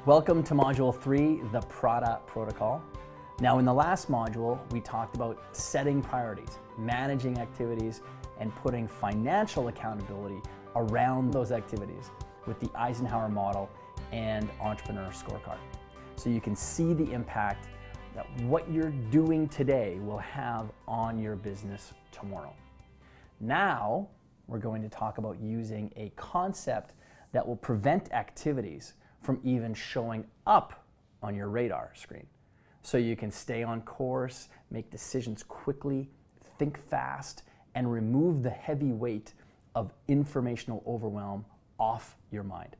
Welcome to Module 3, the Prada Protocol. Now in the last module, we talked about setting priorities, managing activities, and putting financial accountability around those activities with the Eisenhower model and entrepreneur scorecard. So you can see the impact that what you're doing today will have on your business tomorrow. Now, we're going to talk about using a concept that will prevent activities from even showing up on your radar screen. So you can stay on course, make decisions quickly, think fast, and remove the heavy weight of informational overwhelm off your mind.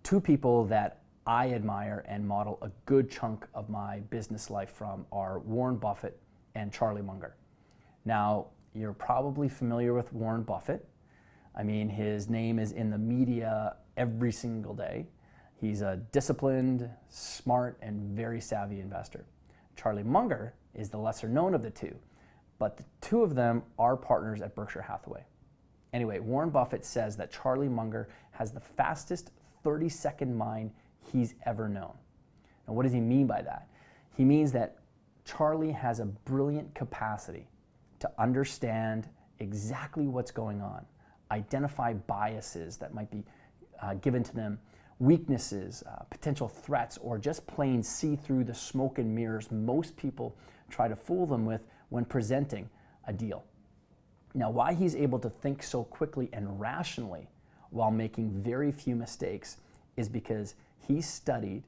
Two people that I admire and model a good chunk of my business life from are Warren Buffett and Charlie Munger. Now, you're probably familiar with Warren Buffett. I mean, his name is in the media every single day. He's a disciplined, smart, and very savvy investor. Charlie Munger is the lesser known of the two, but the two of them are partners at Berkshire Hathaway. Anyway, Warren Buffett says that Charlie Munger has the fastest 30-second mind he's ever known. Now, what does he mean by that? He means that Charlie has a brilliant capacity to understand exactly what's going on, identify biases that might be given to them, weaknesses, potential threats, or just plain see through the smoke and mirrors most people try to fool them with when presenting a deal. Now, why he's able to think so quickly and rationally while making very few mistakes is because he studied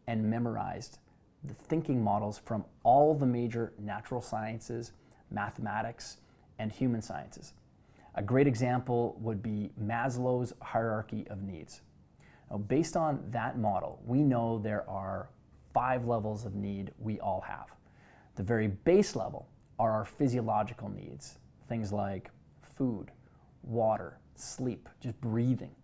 and memorized the thinking models from all the major natural sciences, mathematics, and human sciences. A great example would be Maslow's hierarchy of needs. Now, based on that model, we know there are 5 levels of need we all have. The very base level are our physiological needs, things like food, water, sleep, just breathing.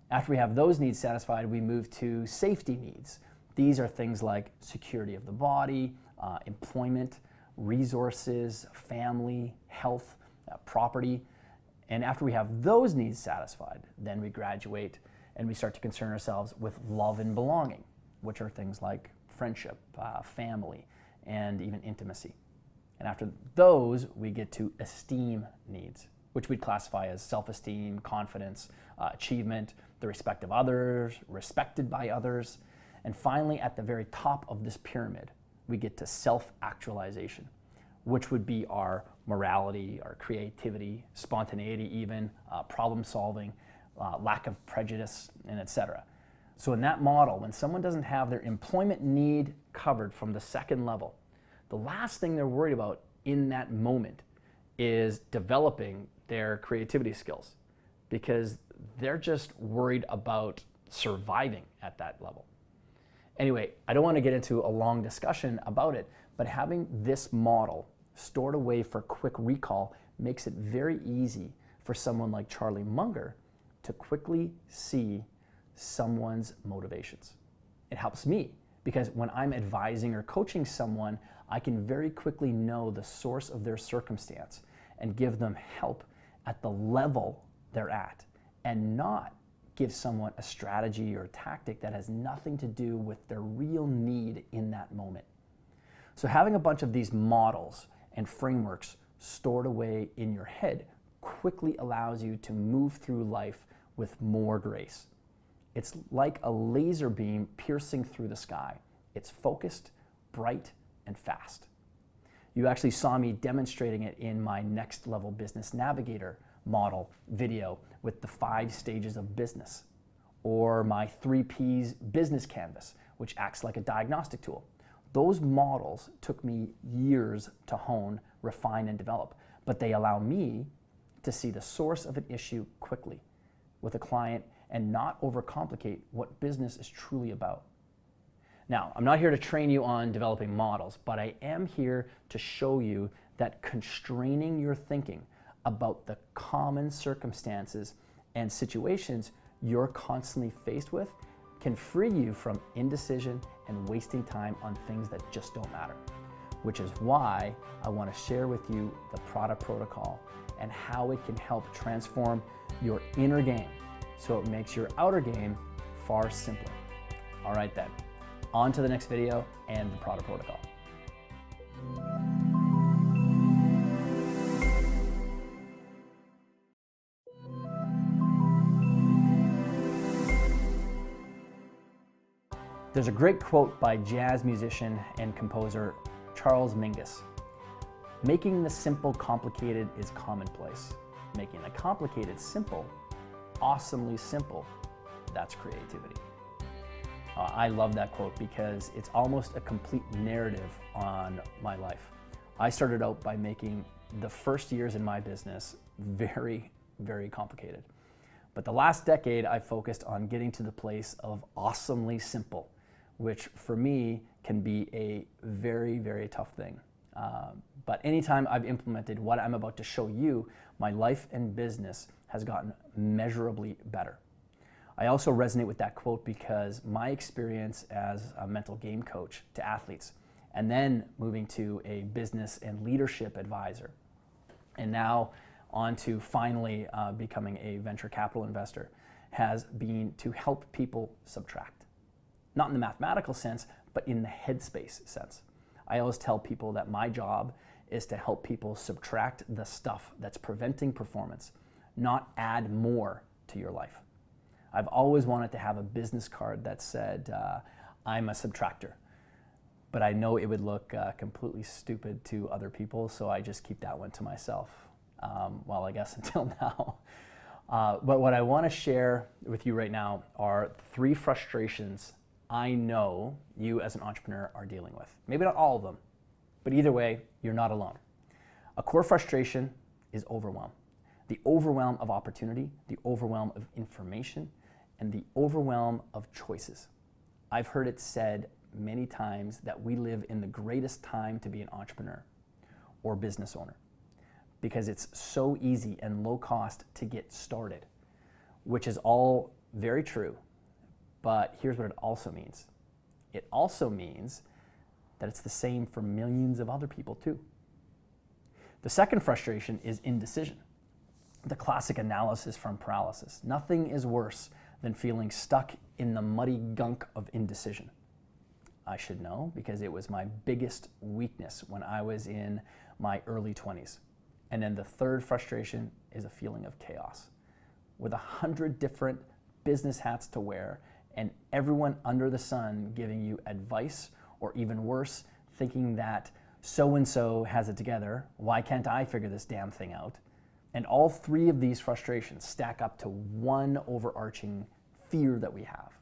After we have those needs satisfied, we move to safety needs. These are things like security of the body, employment, resources, family, health, property. And after we have those needs satisfied, then we graduate and we start to concern ourselves with love and belonging, which are things like friendship, family, and even intimacy. And after those, we get to esteem needs, which we'd classify as self-esteem, confidence, achievement, the respect of others, respected by others. And finally, at the very top of this pyramid, we get to self-actualization, which would be our morality, our creativity, spontaneity even, problem solving, lack of prejudice, and etc. So in that model, when someone doesn't have their employment need covered from the second level, the last thing they're worried about in that moment is developing their creativity skills, because they're just worried about surviving at that level. Anyway, I don't want to get into a long discussion about it, but having this model stored away for quick recall makes it very easy for someone like Charlie Munger to quickly see someone's motivations. It helps me because when I'm advising or coaching someone, I can very quickly know the source of their circumstance and give them help at the level they're at, and not give someone a strategy or a tactic that has nothing to do with their real need in that moment. So having a bunch of these models and frameworks stored away in your head quickly allows you to move through life with more grace. It's like a laser beam piercing through the sky. It's focused, bright, and fast. You actually saw me demonstrating it in my Next Level Business Navigator model video with the 5 stages of business, or my 3 Ps business canvas, which acts like a diagnostic tool. Those models took me years to hone, refine, and develop, but they allow me to see the source of an issue quickly with a client and not overcomplicate what business is truly about. Now, I'm not here to train you on developing models, but I am here to show you that constraining your thinking about the common circumstances and situations you're constantly faced with can free you from indecision and wasting time on things that just don't matter, which is why I want to share with you the Prada Protocol and how it can help transform your inner game so it makes your outer game far simpler. All right then, on to the next video and the product protocol. There's a great quote by jazz musician and composer Charles Mingus. Making the simple complicated is commonplace. Making the complicated simple, awesomely simple, that's creativity. I love that quote because it's almost a complete narrative on my life. I started out by making the first years in my business very, very complicated. But the last decade, I focused on getting to the place of awesomely simple, which for me can be a very, very tough thing. But anytime I've implemented what I'm about to show you, my life and business has gotten measurably better. I also resonate with that quote because my experience as a mental game coach to athletes, and then moving to a business and leadership advisor, and now on to finally becoming a venture capital investor, has been to help people subtract. Not in the mathematical sense, but in the headspace sense. I always tell people that my job is to help people subtract the stuff that's preventing performance, not add more to your life. I've always wanted to have a business card that said, I'm a subtractor, but I know it would look completely stupid to other people, so I just keep that one to myself. Well, I guess until now. But what I want to share with you right now are 3 frustrations I know you as an entrepreneur are dealing with. Maybe not all of them, but either way, you're not alone. A core frustration is overwhelm. The overwhelm of opportunity, the overwhelm of information, and the overwhelm of choices. I've heard it said many times that we live in the greatest time to be an entrepreneur or business owner because it's so easy and low cost to get started, which is all very true. But here's what it also means. It also means that it's the same for millions of other people too. The second frustration is indecision. The classic analysis from paralysis. Nothing is worse than feeling stuck in the muddy gunk of indecision. I should know because it was my biggest weakness when I was in my early 20s. And then the third frustration is a feeling of chaos. With 100 different business hats to wear and everyone under the sun giving you advice, or even worse, thinking that so-and-so has it together, why can't I figure this damn thing out? And all 3 of these frustrations stack up to one overarching fear that we have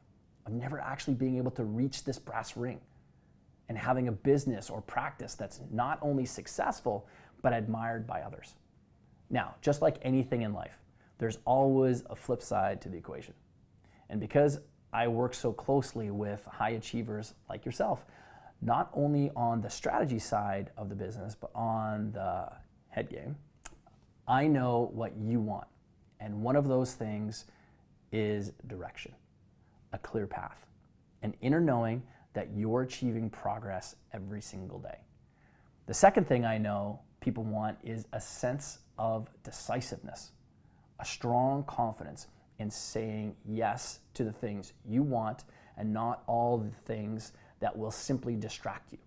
of never actually being able to reach this brass ring and having a business or practice that's not only successful, but admired by others. Now, just like anything in life, there's always a flip side to the equation. And because I work so closely with high achievers like yourself, not only on the strategy side of the business, but on the head game, I know what you want. And one of those things is direction, a clear path, an inner knowing that you're achieving progress every single day. The second thing I know people want is a sense of decisiveness, a strong confidence in saying yes to the things you want and not all the things that will simply distract you.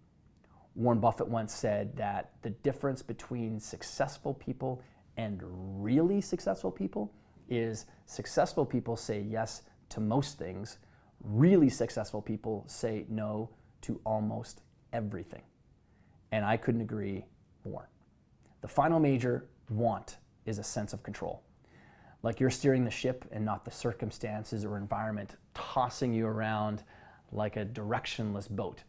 Warren Buffett once said that the difference between successful people and really successful people is successful people say yes to most things, really successful people say no to almost everything. And I couldn't agree more. The final major want is a sense of control. Like you're steering the ship and not the circumstances or environment tossing you around like a directionless boat.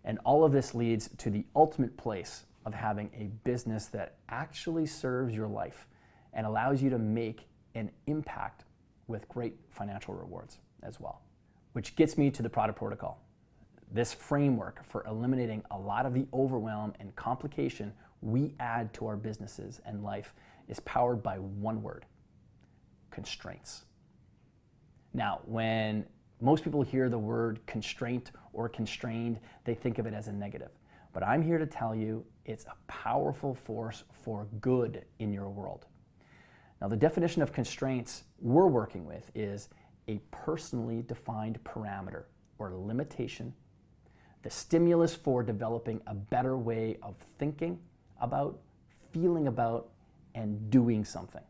And all of this leads to the ultimate place of having a business that actually serves your life and allows you to make an impact with great financial rewards as well. Which gets me to the product protocol. This framework for eliminating a lot of the overwhelm and complication we add to our businesses and life is powered by one word: constraints. Now, when most people hear the word constraint or constrained, they think of it as a negative. But I'm here to tell you it's a powerful force for good in your world. Now, the definition of constraints we're working with is a personally defined parameter or limitation, the stimulus for developing a better way of thinking about, feeling about, and doing something.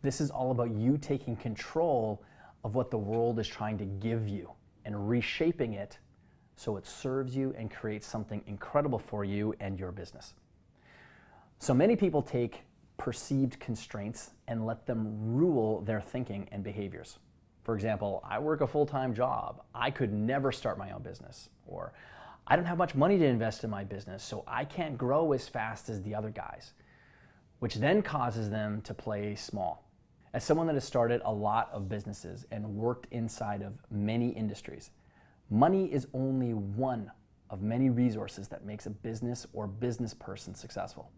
This is all about you taking control of what the world is trying to give you and reshaping it so it serves you and creates something incredible for you and your business. So many people take perceived constraints and let them rule their thinking and behaviors. For example, I work a full-time job. I could never start my own business. Or I don't have much money to invest in my business, so I can't grow as fast as the other guys, which then causes them to play small. As someone that has started a lot of businesses and worked inside of many industries, money is only one of many resources that makes a business or business person successful.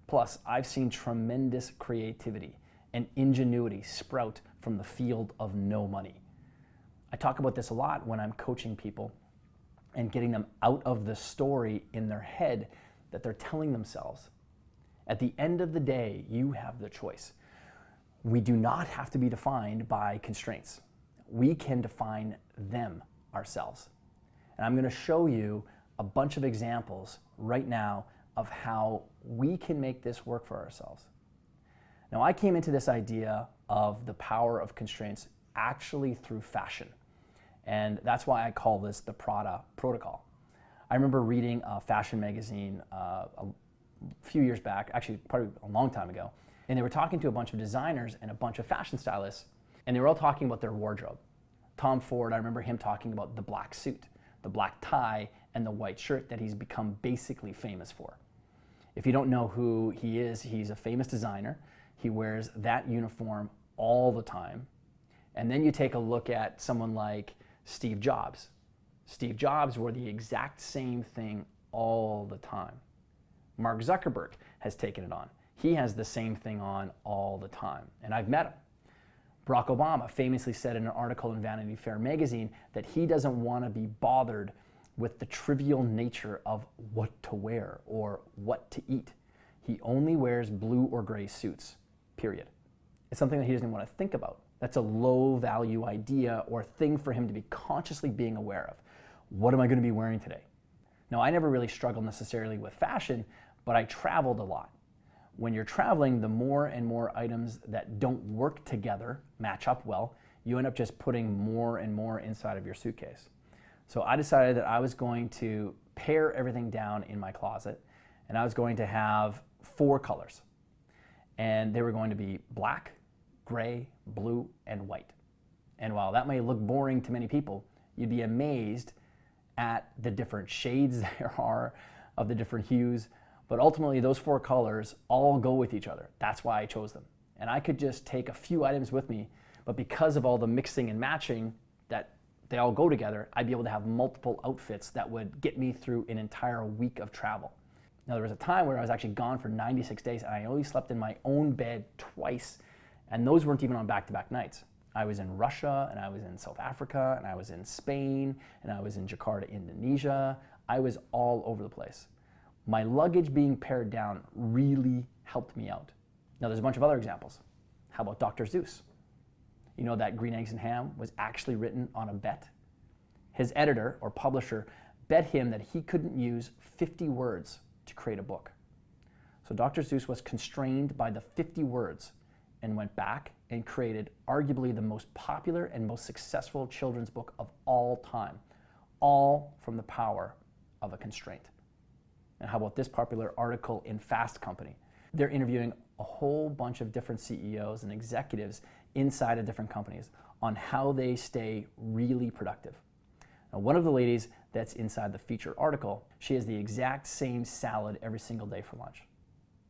Plus, I've seen tremendous creativity and ingenuity sprout from the field of no money. I talk about this a lot when I'm coaching people and getting them out of the story in their head that they're telling themselves. At the end of the day, you have the choice. We do not have to be defined by constraints. We can define them ourselves. And I'm going to show you a bunch of examples right now of how we can make this work for ourselves. Now, I came into this idea of the power of constraints actually through fashion. And that's why I call this the Prada protocol. I remember reading a fashion magazine a few years back, actually probably a long time ago, and they were talking to a bunch of designers and a bunch of fashion stylists, and they were all talking about their wardrobe. Tom Ford, I remember him talking about the black suit, the black tie, and the white shirt that he's become basically famous for. If you don't know who he is, he's a famous designer. He wears that uniform all the time. And then you take a look at someone like Steve Jobs. Steve Jobs wore the exact same thing all the time. Mark Zuckerberg has taken it on. He has the same thing on all the time, and I've met him. Barack Obama famously said in an article in Vanity Fair magazine that he doesn't want to be bothered with the trivial nature of what to wear or what to eat. He only wears blue or gray suits, period. It's something that he doesn't want to think about. That's a low value idea or thing for him to be consciously being aware of. What am I going to be wearing today? Now, I never really struggled necessarily with fashion, but I traveled a lot. When you're traveling, the more and more items that don't work together match up well, you end up just putting more and more inside of your suitcase. So I decided that I was going to pare everything down in my closet, and I was going to have 4 colors. And they were going to be black, gray, blue, and white. And while that may look boring to many people, you'd be amazed at the different shades there are of the different hues. But ultimately, those 4 colors all go with each other. That's why I chose them. And I could just take a few items with me, but because of all the mixing and matching that they all go together, I'd be able to have multiple outfits that would get me through an entire week of travel. Now, there was a time where I was actually gone for 96 days, and I only slept in my own bed twice, and those weren't even on back-to-back nights. I was in Russia, and I was in South Africa, and I was in Spain, and I was in Jakarta, Indonesia. I was all over the place. My luggage being pared down really helped me out. Now, there's a bunch of other examples. How about Dr. Seuss? You know that Green Eggs and Ham was actually written on a bet? His editor or publisher bet him that he couldn't use 50 words to create a book. So Dr. Seuss was constrained by the 50 words and went back and created arguably the most popular and most successful children's book of all time, all from the power of a constraint. And how about this popular article in Fast Company? They're interviewing a whole bunch of different CEOs and executives inside of different companies on how they stay really productive. Now, one of the ladies that's inside the featured article, she has the exact same salad every single day for lunch.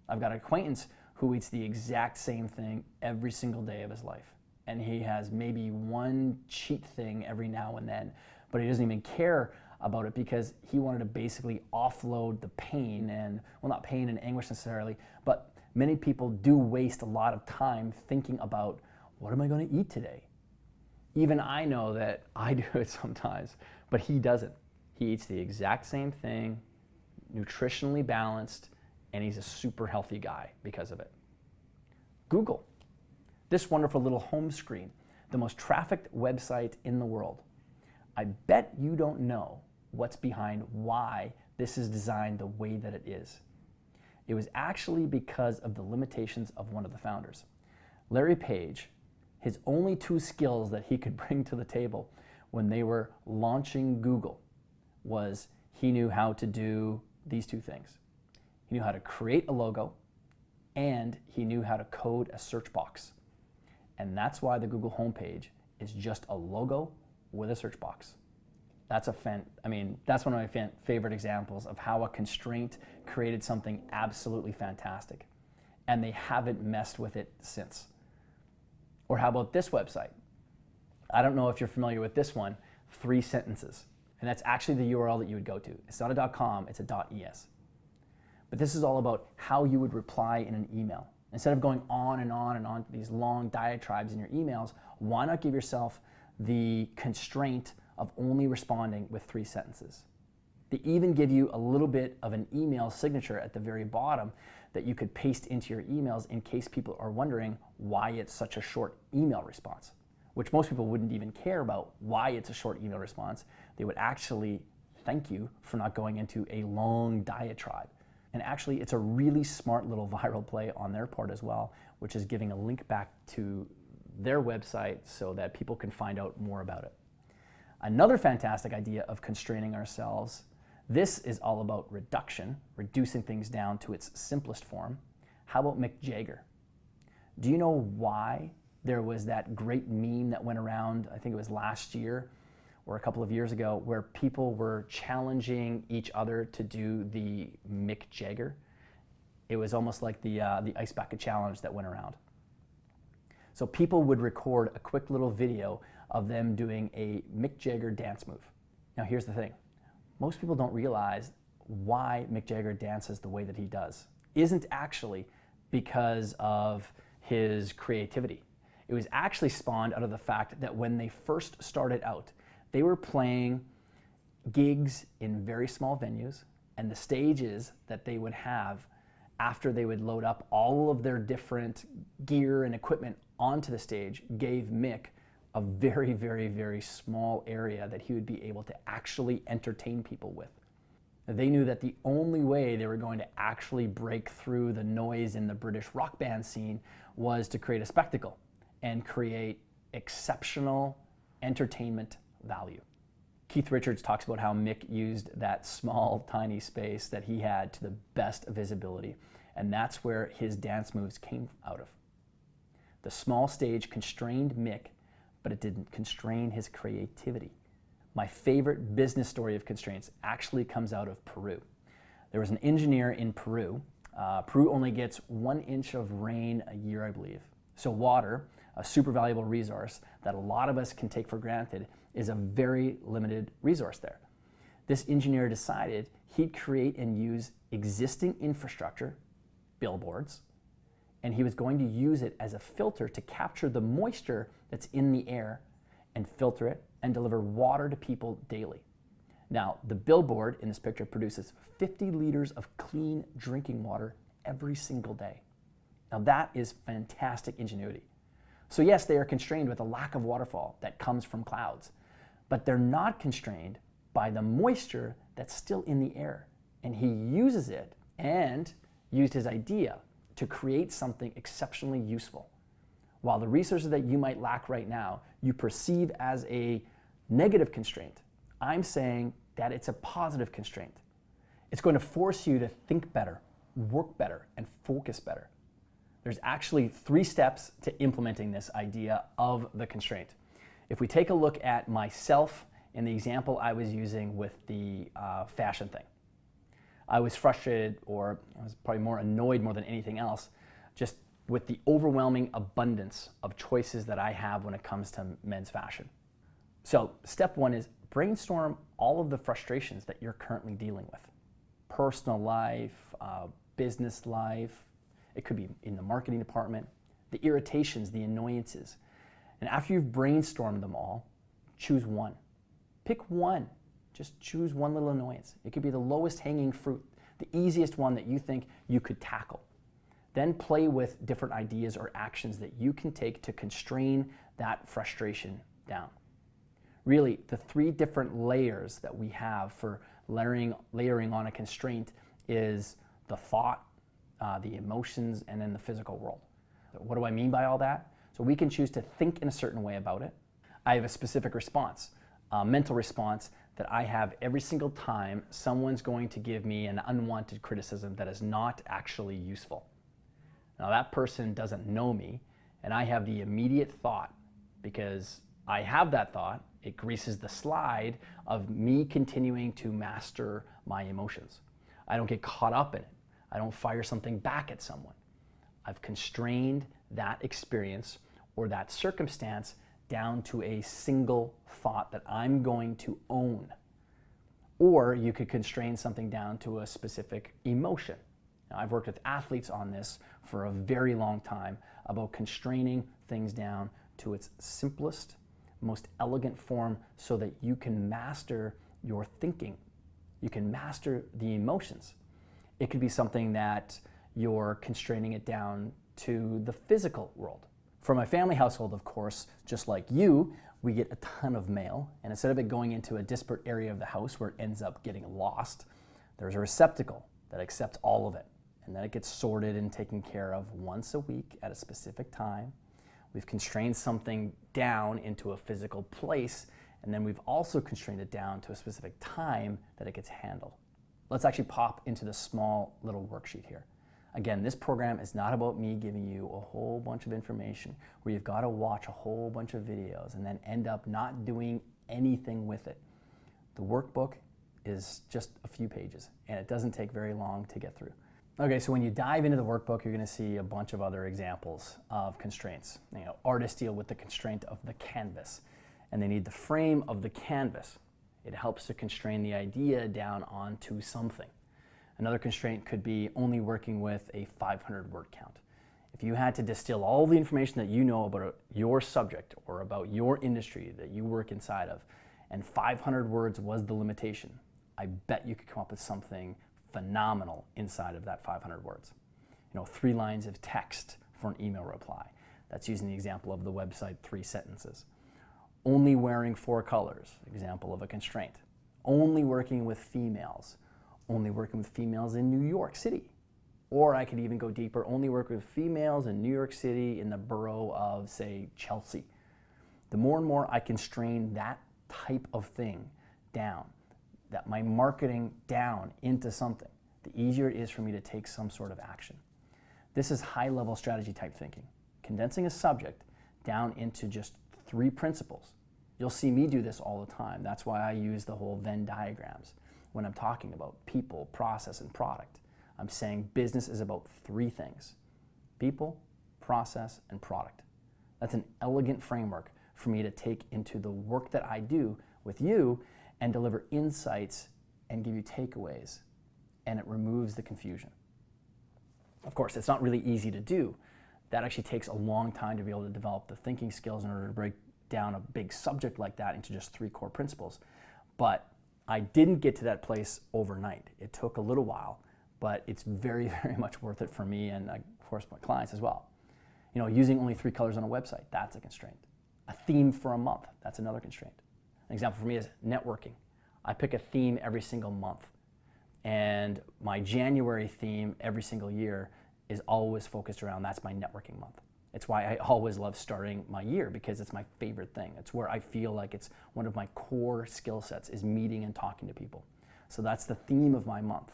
I've got an acquaintance who eats the exact same thing every single day of his life. And he has maybe one cheat thing every now and then, but he doesn't even care about it because he wanted to basically offload the pain and, well, not pain and anguish necessarily, but many people do waste a lot of time thinking about, what am I going to eat today? Even I know that I do it sometimes, but he doesn't. He eats the exact same thing, nutritionally balanced, and he's a super healthy guy because of it. Google, this wonderful little home screen, the most trafficked website in the world. I bet you don't know what's behind why this is designed the way that it is. It was actually because of the limitations of one of the founders. Larry Page, his only two skills that he could bring to the table when they were launching Google was he knew how to do these two things. He knew how to create a logo, and he knew how to code a search box. And that's why the Google homepage is just a logo with a search box. That's one of my favorite examples of how a constraint created something absolutely fantastic. And they haven't messed with it since. Or how about this website? I don't know if you're familiar with this one, 3 sentences. And that's actually the URL that you would go to. It's not a .com, it's a .es. But this is all about how you would reply in an email. Instead of going on and on and on these long diatribes in your emails, why not give yourself the constraint of only responding with 3 sentences? They even give you a little bit of an email signature at the very bottom that you could paste into your emails in case people are wondering why it's such a short email response, which most people wouldn't even care about why it's a short email response. They would actually thank you for not going into a long diatribe. And actually, it's a really smart little viral play on their part as well, which is giving a link back to their website so that people can find out more about it. Another fantastic idea of constraining ourselves, this is all about reduction, reducing things down to its simplest form. How about Mick Jagger? Do you know why there was that great meme that went around, I think it was last year or a couple of years ago, where people were challenging each other to do the Mick Jagger? It was almost like the Ice Bucket Challenge that went around. So people would record a quick little video of them doing a Mick Jagger dance move. Now here's the thing. Most people don't realize why Mick Jagger dances the way that he does. Isn't actually because of his creativity. It was actually spawned out of the fact that when they first started out, they were playing gigs in very small venues, and the stages that they would have after they would load up all of their different gear and equipment onto the stage gave Mick a very, very, very small area that he would be able to actually entertain people with. They knew that the only way they were going to actually break through the noise in the British rock band scene was to create a spectacle and create exceptional entertainment value. Keith Richards talks about how Mick used that small, tiny space that he had to the best visibility, and that's where his dance moves came out of. The small stage constrained Mick, but it didn't constrain his creativity. My favorite business story of constraints actually comes out of Peru. There was an engineer in Peru. Peru only gets 1 inch of rain a year, I believe. So water, a super valuable resource that a lot of us can take for granted, is a very limited resource there. This engineer decided he'd create and use existing infrastructure, billboards, and he was going to use it as a filter to capture the moisture that's in the air and filter it and deliver water to people daily. Now, the billboard in this picture produces 50 liters of clean drinking water every single day. Now that is fantastic ingenuity. So yes, they are constrained with a lack of waterfall that comes from clouds, but they're not constrained by the moisture that's still in the air. And he uses it and used his idea to create something exceptionally useful. While the resources that you might lack right now, you perceive as a negative constraint, I'm saying that it's a positive constraint. It's going to force you to think better, work better, and focus better. There's actually 3 steps to implementing this idea of the constraint. If we take a look at myself in the example I was using with the fashion thing, I was frustrated, or I was probably more annoyed more than anything else, just with the overwhelming abundance of choices that I have when it comes to men's fashion. So step 1 is brainstorm all of the frustrations that you're currently dealing with. Personal life, business life, it could be in the marketing department, the irritations, the annoyances. And after you've brainstormed them all, choose one. Pick one. Just choose one little annoyance. It could be the lowest hanging fruit, the easiest one that you think you could tackle. Then play with different ideas or actions that you can take to constrain that frustration down. Really, the three different layers that we have for layering on a constraint is the thought, the emotions, and then the physical world. What do I mean by all that? So we can choose to think in a certain way about it. I have a specific response, a mental response that I have every single time someone's going to give me an unwanted criticism that is not actually useful. Now that person doesn't know me, and I have the immediate thought, because I have that thought, it greases the slide of me continuing to master my emotions. I don't get caught up in it. I don't fire something back at someone. I've constrained that experience or that circumstance down to a single thought that I'm going to own. Or you could constrain something down to a specific emotion. Now, I've worked with athletes on this for a very long time about constraining things down to its simplest, most elegant form so that you can master your thinking. You can master the emotions. It could be something that you're constraining it down to the physical world. For my family household, of course, just like you, we get a ton of mail, and instead of it going into a disparate area of the house where it ends up getting lost, there's a receptacle that accepts all of it, and then it gets sorted and taken care of once a week at a specific time. We've constrained something down into a physical place, and then we've also constrained it down to a specific time that it gets handled. Let's actually pop into the small little worksheet here. Again, this program is not about me giving you a whole bunch of information where you've got to watch a whole bunch of videos and then end up not doing anything with it. The workbook is just a few pages, and it doesn't take very long to get through. Okay, so when you dive into the workbook, you're going to see a bunch of other examples of constraints. Artists deal with the constraint of the canvas, and they need the frame of the canvas. It helps to constrain the idea down onto something. Another constraint could be only working with a 500 word count. If you had to distill all the information that you know about your subject or about your industry that you work inside of, and 500 words was the limitation, I bet you could come up with something phenomenal inside of that 500 words. 3 lines of text for an email reply. That's using the example of the website 3 sentences. Only wearing 4 colors, example of a constraint. Only working with females. Only working with females in New York City. Or I could even go deeper, only work with females in New York City in the borough of, say, Chelsea. The more and more I constrain that type of thing down, that my marketing down into something, the easier it is for me to take some sort of action. This is high-level strategy type thinking. Condensing a subject down into just 3 principles. You'll see me do this all the time. That's why I use the whole Venn diagrams when I'm talking about people, process, and product. I'm saying business is about 3 things: people, process, and product. That's an elegant framework for me to take into the work that I do with you and deliver insights and give you takeaways, and it removes the confusion. Of course, it's not really easy to do. That actually takes a long time to be able to develop the thinking skills in order to break down a big subject like that into just 3 core principles. But I didn't get to that place overnight. It took a little while, but it's very, very much worth it for me and, of course, my clients as well. Using only 3 colors on a website, that's a constraint. A theme for a month, that's another constraint. An example for me is networking. I pick a theme every single month, and my January theme every single year is always focused around, that's my networking month. It's why I always love starting my year, because it's my favorite thing. It's where I feel like it's one of my core skill sets, is meeting and talking to people. So that's the theme of my month.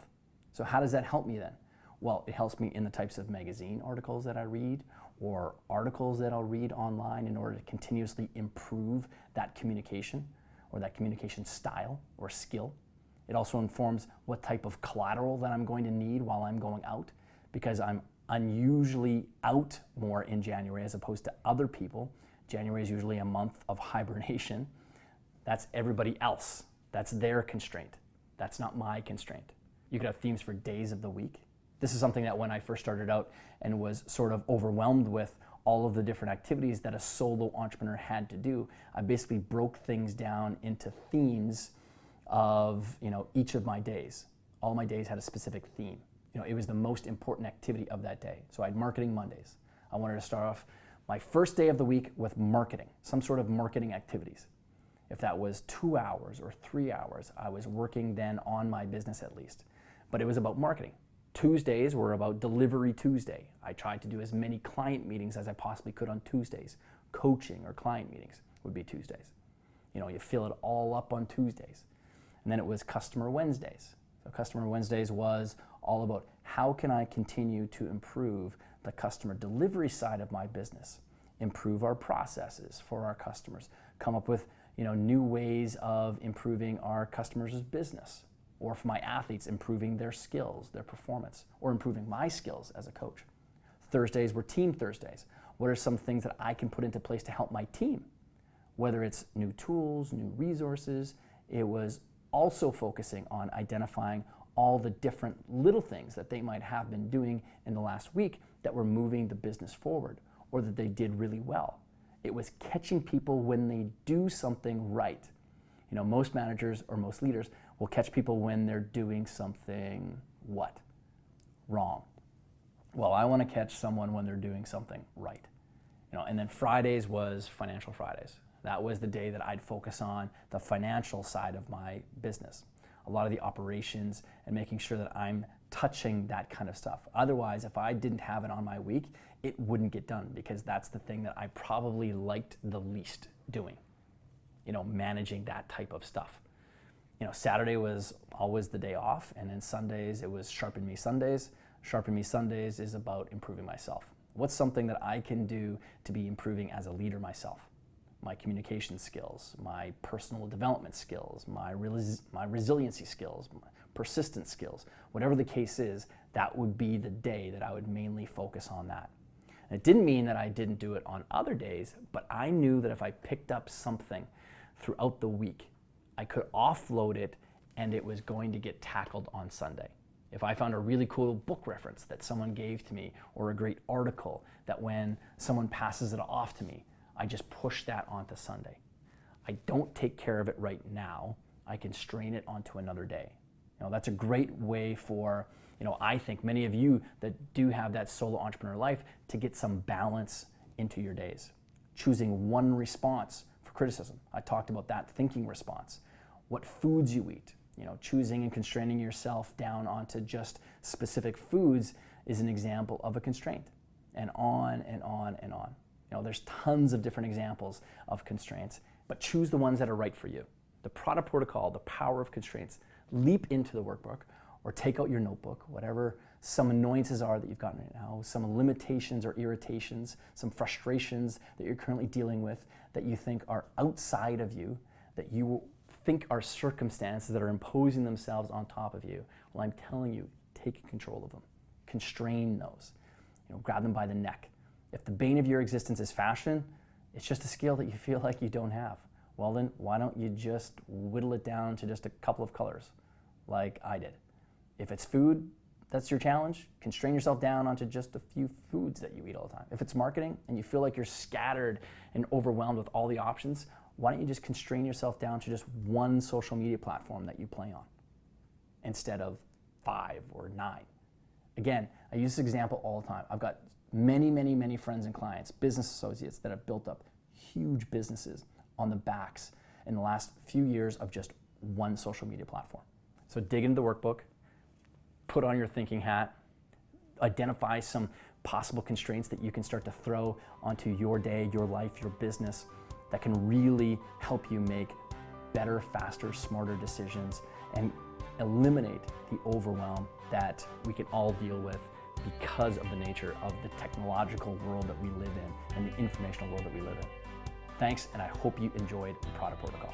So how does that help me then? Well, it helps me in the types of magazine articles that I read, or articles that I'll read online in order to continuously improve that communication or that communication style or skill. It also informs what type of collateral that I'm going to need while I'm going out, because I'm unusually out more in January as opposed to other people. January is usually a month of hibernation. That's everybody else. That's their constraint. That's not my constraint. You could have themes for days of the week. This is something that when I first started out and was sort of overwhelmed with all of the different activities that a solo entrepreneur had to do, I basically broke things down into themes of each of my days. All my days had a specific theme. It was the most important activity of that day. So I had marketing Mondays. I wanted to start off my first day of the week with marketing, some sort of marketing activities. If that was 2 hours or 3 hours, I was working then on my business at least. But it was about marketing. Tuesdays were about Delivery Tuesday. I tried to do as many client meetings as I possibly could on Tuesdays. Coaching or client meetings would be Tuesdays. You know, you fill it all up on Tuesdays. And then it was Customer Wednesdays. So Customer Wednesdays was all about how can I continue to improve the customer delivery side of my business, improve our processes for our customers, come up with new ways of improving our customers' business, or for my athletes, improving their skills, their performance, or improving my skills as a coach. Thursdays were Team Thursdays. What are some things that I can put into place to help my team? Whether it's new tools, new resources, it was also focusing on identifying all the different little things that they might have been doing in the last week that were moving the business forward, or that they did really well. It was catching people when they do something right. Most managers or most leaders will catch people when they're doing something what? Wrong. Well, I want to catch someone when they're doing something right. And then Fridays was Financial Fridays. That was the day that I'd focus on the financial side of my business. A lot of the operations and making sure that I'm touching that kind of stuff. Otherwise, if I didn't have it on my week, it wouldn't get done, because that's the thing that I probably liked the least doing, managing that type of stuff. Saturday was always the day off, and then Sundays, it was Sharpen Me Sundays. Sharpen Me Sundays is about improving myself. What's something that I can do to be improving as a leader myself? My communication skills, my personal development skills, my resiliency skills, my persistent skills, whatever the case is, that would be the day that I would mainly focus on that. And it didn't mean that I didn't do it on other days, but I knew that if I picked up something throughout the week, I could offload it and it was going to get tackled on Sunday. If I found a really cool book reference that someone gave to me, or a great article that when someone passes it off to me, I just push that onto Sunday. I don't take care of it right now. I can strain it onto another day. That's a great way for, I think many of you that do have that solo entrepreneur life to get some balance into your days. Choosing one response for criticism. I talked about that thinking response. What foods you eat. Choosing and constraining yourself down onto just specific foods is an example of a constraint. And on and on and on. There's tons of different examples of constraints, but choose the ones that are right for you. The product protocol, the power of constraints. Leap into the workbook or take out your notebook, whatever some annoyances are that you've gotten right now, some limitations or irritations, some frustrations that you're currently dealing with that you think are outside of you, that you think are circumstances that are imposing themselves on top of you. Well, I'm telling you, take control of them. Constrain those. Grab them by the neck. If the bane of your existence is fashion, it's just a skill that you feel like you don't have. Well then, why don't you just whittle it down to just a couple of colors, like I did. If it's food, that's your challenge. Constrain yourself down onto just a few foods that you eat all the time. If it's marketing and you feel like you're scattered and overwhelmed with all the options, why don't you just constrain yourself down to just one social media platform that you play on instead of 5 or 9? Again, I use this example all the time. I've got many, many, many friends and clients, business associates that have built up huge businesses on the backs in the last few years of just one social media platform. So dig into the workbook, put on your thinking hat, identify some possible constraints that you can start to throw onto your day, your life, your business that can really help you make better, faster, smarter decisions and eliminate the overwhelm that we can all deal with because of the nature of the technological world that we live in and the informational world that we live in. Thanks, and I hope you enjoyed the product protocol.